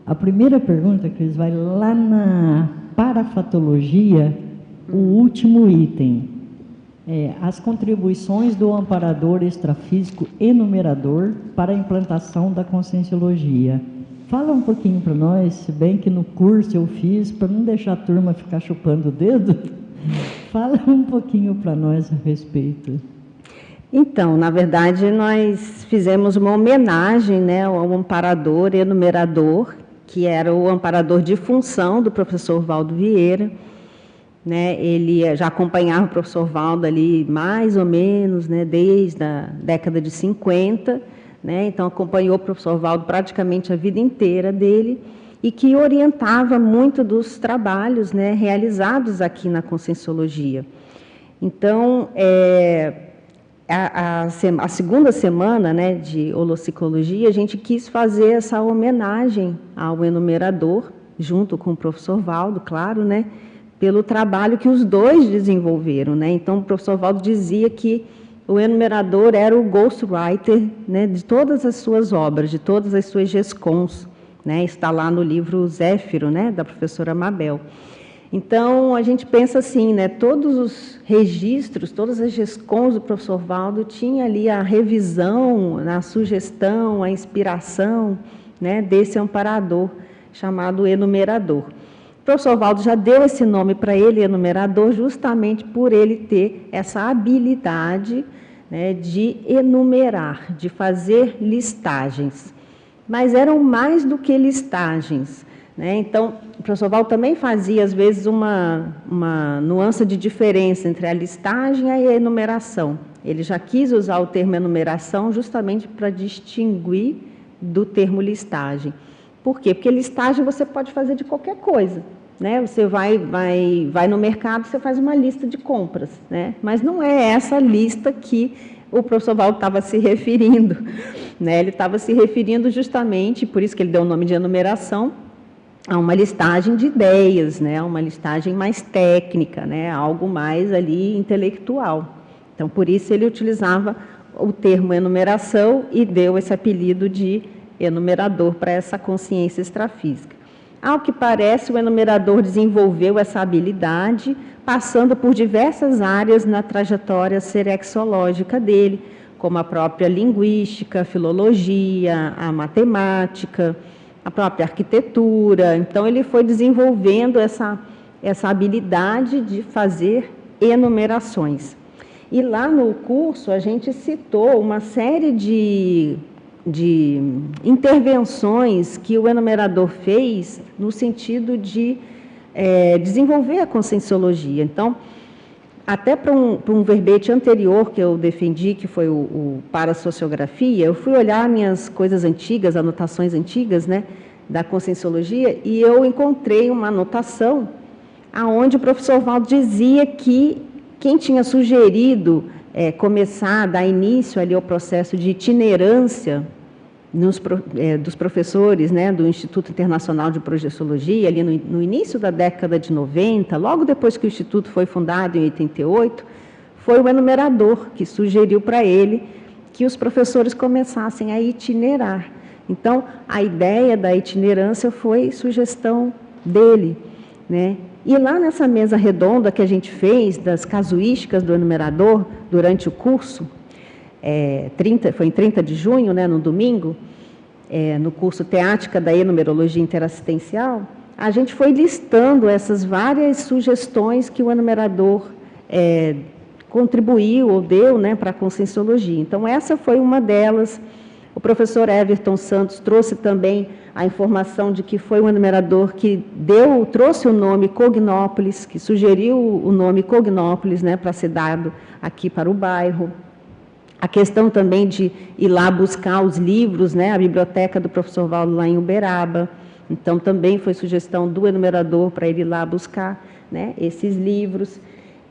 A primeira pergunta, Cris, vai lá na parafatologia, o último item. As contribuições do amparador extrafísico enumerador para a implantação da conscienciologia. Fala um pouquinho para nós, se bem que no curso eu fiz, para não deixar a turma ficar chupando o dedo, fala um pouquinho para nós a respeito. Então, na verdade, nós fizemos uma homenagem, né, ao amparador enumerador, que era o amparador de função do professor Valdo Vieira, né? Ele já acompanhava o professor Valdo ali mais ou menos, né, desde a década de 50, né? Então acompanhou o professor Valdo praticamente a vida inteira dele e que orientava muito dos trabalhos, né, realizados aqui na Conscienciologia. Então, a segunda semana, né, de holopsicologia, a gente quis fazer essa homenagem ao enumerador, junto com o professor Valdo, claro, né, pelo trabalho que os dois desenvolveram, né? Então, o professor Valdo dizia que o enumerador era o ghostwriter, né, de todas as suas obras, de todas as suas GESCONs, né? Está lá no livro Zéfiro, né, da professora Mabel. Então, a gente pensa assim, né, todos os registros, todas as GESCONs do professor Valdo tinha ali a revisão, a sugestão, a inspiração, né, desse amparador chamado enumerador. O professor Valdo já deu esse nome para ele, enumerador, justamente por ele ter essa habilidade, né, de enumerar, de fazer listagens. Mas eram mais do que listagens, né? Então, o professor Valdo também fazia, às vezes, uma nuance de diferença entre a listagem e a enumeração. Ele já quis usar o termo enumeração justamente para distinguir do termo listagem. Por quê? Porque listagem você pode fazer de qualquer coisa, né? Você vai no mercado, você faz uma lista de compras, né? Mas não é essa lista que o professor Valdo estava se referindo, né? Ele estava se referindo justamente, por isso que ele deu o nome de enumeração, a uma listagem de ideias, né? Uma listagem mais técnica, né? Algo mais ali intelectual. Então, por isso ele utilizava o termo enumeração e deu esse apelido de enumerador para essa consciência extrafísica. Ao que parece, o enumerador desenvolveu essa habilidade, passando por diversas áreas na trajetória serexológica dele, como a própria linguística, a filologia, a matemática, a própria arquitetura. Então, ele foi desenvolvendo essa habilidade de fazer enumerações. E lá no curso, a gente citou uma série de intervenções que o enumerador fez no sentido de desenvolver a conscienciologia. Então, até para um verbete anterior que eu defendi, que foi o Parasociografia, eu fui olhar minhas coisas antigas, anotações antigas, né, da conscienciologia, e eu encontrei uma anotação onde o professor Valdo dizia que quem tinha sugerido começar a dar início ali ao processo de itinerância dos professores, né, do Instituto Internacional de Projeciologia, ali no início da década de 90, logo depois que o Instituto foi fundado, em 88, foi o enumerador que sugeriu para ele que os professores começassem a itinerar. Então, a ideia da itinerância foi sugestão dele, né? E lá nessa mesa redonda que a gente fez, das casuísticas do enumerador, durante o curso, foi em 30 de junho, né, no domingo, no curso Teática da Enumerologia Interassistencial, a gente foi listando essas várias sugestões que o enumerador contribuiu ou deu, né, para a conscienciologia. Então, essa foi uma delas. O professor Everton Santos trouxe também a informação de que foi o enumerador que trouxe o nome Cognópolis, que sugeriu o nome Cognópolis, né, para ser dado aqui para o bairro. A questão também de ir lá buscar os livros, né, a biblioteca do professor Valdo lá em Uberaba. Então, também foi sugestão do enumerador para ele ir lá buscar, né, esses livros.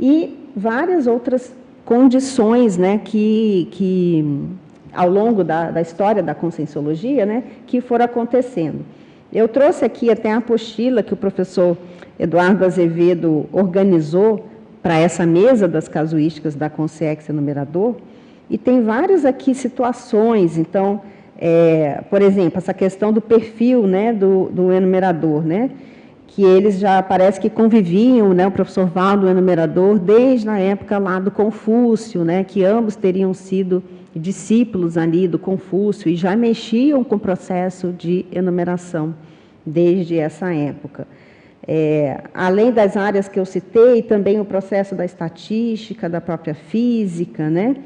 E várias outras condições, né, que ao longo da história da conscienciologia, né, que foram acontecendo. Eu trouxe aqui até a apostila que o professor Eduardo Azevedo organizou para essa mesa das casuísticas da Consciex Enumerador, e tem várias aqui situações. Então, Por exemplo, essa questão do perfil, né, do enumerador, né, que eles já parece que conviviam, né, o professor Valdo e o enumerador, desde a época lá do Confúcio, né, que ambos teriam sido discípulos ali do Confúcio e já mexiam com o processo de enumeração desde essa época. Além das áreas que eu citei, também o processo da estatística, da própria física, né,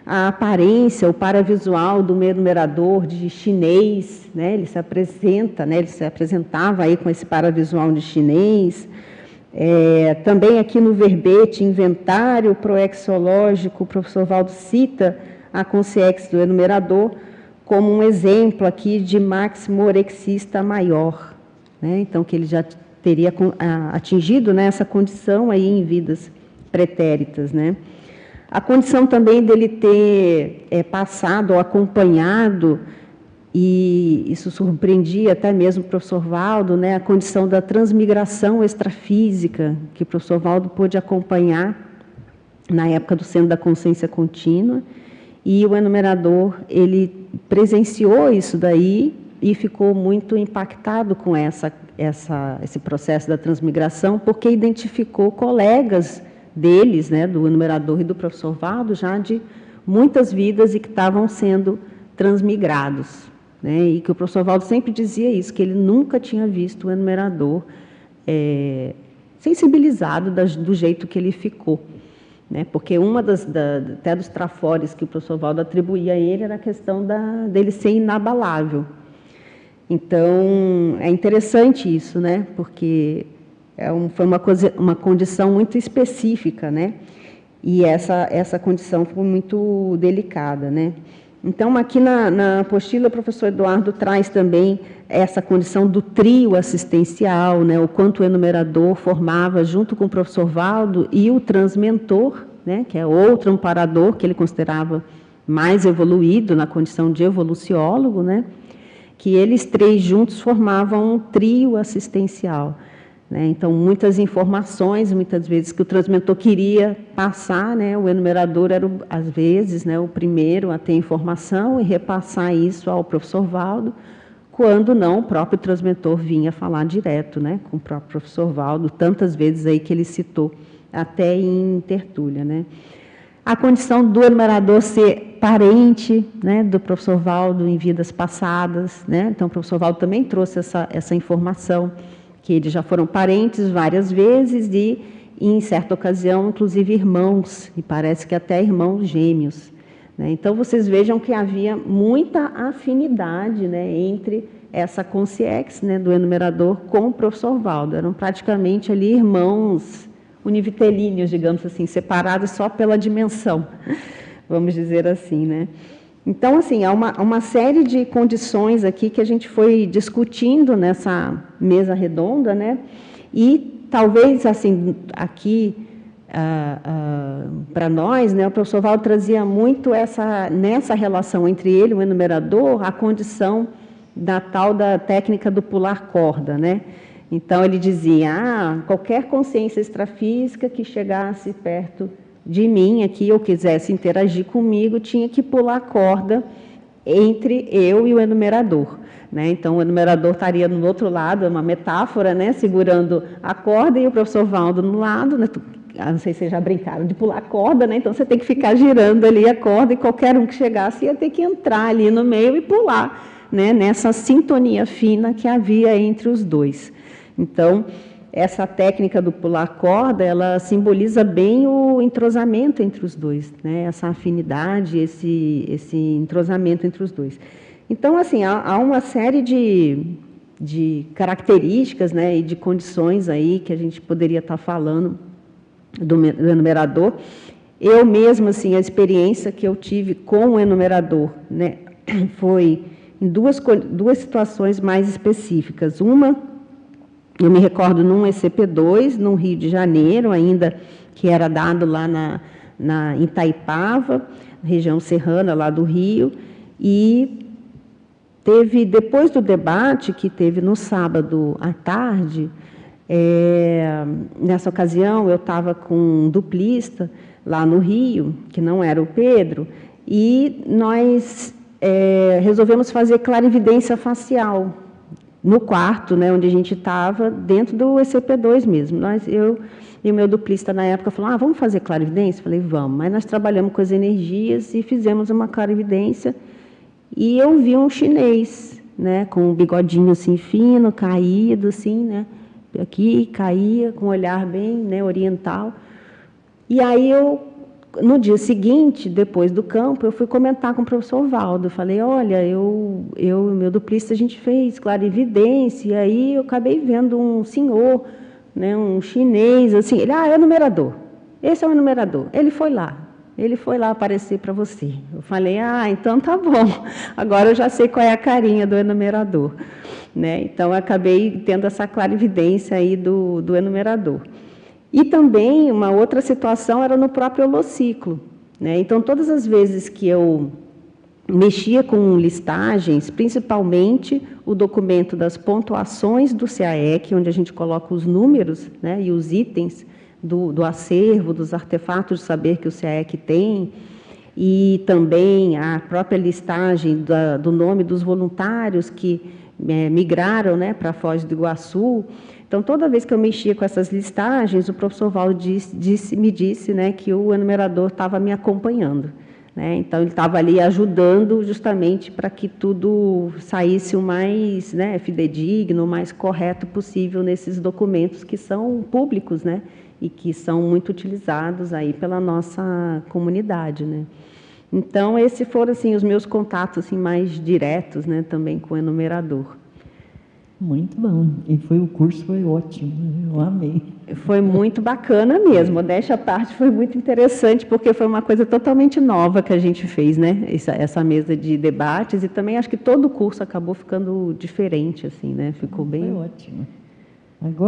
a aparência, o paravisual do enumerador de chinês, né, ele se apresenta, né, ele se apresentava aí com esse paravisual de chinês. Também aqui no verbete, inventário proexológico, o professor Valdo cita a consciex do enumerador como um exemplo aqui de máximo orexista maior, né, então que ele já teria atingido, né, essa condição aí em vidas pretéritas, né. A condição também dele ter passado ou acompanhado, e isso surpreendia até mesmo o professor Valdo, né, a condição da transmigração extrafísica, que o professor Valdo pôde acompanhar na época do Centro da Consciência Contínua, e o enumerador, ele presenciou isso daí e ficou muito impactado com esse processo da transmigração, porque identificou colegas deles, né, do enumerador e do professor Valdo, já de muitas vidas e que estavam sendo transmigrados, né, e que o professor Valdo sempre dizia isso, que ele nunca tinha visto o enumerador sensibilizado do jeito que ele ficou, né, porque uma até dos trafores que o professor Valdo atribuía a ele era a questão dele ser inabalável. Então, é interessante isso, né, porque foi uma condição muito específica, né? E essa condição foi muito delicada, né? Então, aqui na apostila, o professor Eduardo traz também essa condição do trio assistencial, né? O quanto o enumerador formava junto com o professor Valdo e o transmentor, né? Que é outro amparador que ele considerava mais evoluído na condição de evoluciólogo, né? Que eles três juntos formavam um trio assistencial. Então, muitas informações, muitas vezes, que o transmentor queria passar, né, o enumerador era, às vezes, né, o primeiro a ter informação e repassar isso ao professor Valdo, quando não, o próprio transmentor vinha falar direto, né, com o próprio professor Valdo, tantas vezes aí que ele citou, até em tertúlia, né. A condição do enumerador ser parente, né, do professor Valdo em vidas passadas, né, então o professor Valdo também trouxe essa informação, que eles já foram parentes várias vezes e, em certa ocasião, inclusive irmãos, e parece que até irmãos gêmeos, né? Então, vocês vejam que havia muita afinidade, né, entre essa consciex, né, do enumerador com o professor Valdo. Eram praticamente ali irmãos univitelíneos, digamos assim, separados só pela dimensão, vamos dizer assim, né? Então, assim, há uma série de condições aqui que a gente foi discutindo nessa mesa redonda, né? E talvez, assim, aqui, para nós, né, o professor Valdo trazia muito nessa relação entre ele e o enumerador, a condição da tal da técnica do pular corda, né? Então, ele dizia, qualquer consciência extrafísica que chegasse perto de mim aqui, ou quisesse interagir comigo, tinha que pular a corda entre eu e o enumerador, né? Então, o enumerador estaria no outro lado, é uma metáfora, né? Segurando a corda e o professor Valdo no lado, né? Não sei se vocês já brincaram de pular a corda, né? Então, você tem que ficar girando ali a corda e qualquer um que chegasse ia ter que entrar ali no meio e pular, né? Nessa sintonia fina que havia entre os dois. Então, essa técnica do pular corda, ela simboliza bem o entrosamento entre os dois, né? Essa afinidade, esse entrosamento entre os dois. Então, assim, há uma série de características, né, e de condições aí que a gente poderia estar falando do enumerador. Eu mesma, assim, a experiência que eu tive com o enumerador, né, foi em duas situações mais específicas. Uma, eu me recordo num ECP2, no Rio de Janeiro, ainda, que era dado lá em Itaipava, região serrana lá do Rio, e teve, depois do debate que teve no sábado à tarde, nessa ocasião eu estava com um duplista lá no Rio, que não era o Pedro, e nós resolvemos fazer clarividência facial no quarto, né, onde a gente estava, dentro do ECP2 mesmo. Eu e o meu duplista, na época, falou, vamos fazer clarividência? Falei, vamos. Mas nós trabalhamos com as energias e fizemos uma clarividência. E eu vi um chinês, né, com um bigodinho assim fino, caído, assim, né, aqui, caía, com um olhar bem, né, oriental. E aí no dia seguinte, depois do campo, eu fui comentar com o professor Valdo. Falei, olha, eu e o meu duplista, a gente fez clarividência, e aí eu acabei vendo um senhor, né, um chinês, assim, ele, é o numerador, esse é o numerador, ele foi lá aparecer para você. Eu falei, então tá bom, agora eu já sei qual é a carinha do enumerador, né? Então, eu acabei tendo essa clarividência aí do enumerador. E também, uma outra situação era no próprio holociclo, né? Então, todas as vezes que eu mexia com listagens, principalmente o documento das pontuações do CAEC, onde a gente coloca os números, né, e os itens do acervo, dos artefatos de saber que o CAEC tem, e também a própria listagem do nome dos voluntários que migraram, né, para a Foz do Iguaçu. Então, toda vez que eu mexia com essas listagens, o professor Valdo me disse, né, que o enumerador estava me acompanhando, né? Então, ele estava ali ajudando justamente para que tudo saísse o mais, né, fidedigno, o mais correto possível nesses documentos que são públicos, né, e que são muito utilizados aí pela nossa comunidade, né? Então, esses foram, assim, os meus contatos, assim, mais diretos, né, também com o enumerador. Muito bom. E o curso foi ótimo, eu amei. Foi muito bacana mesmo, modéstia à parte, foi muito interessante, porque foi uma coisa totalmente nova que a gente fez, né? Essa mesa de debates, e também acho que todo o curso acabou ficando diferente, assim, né? Ficou bem... Foi ótimo. Agora...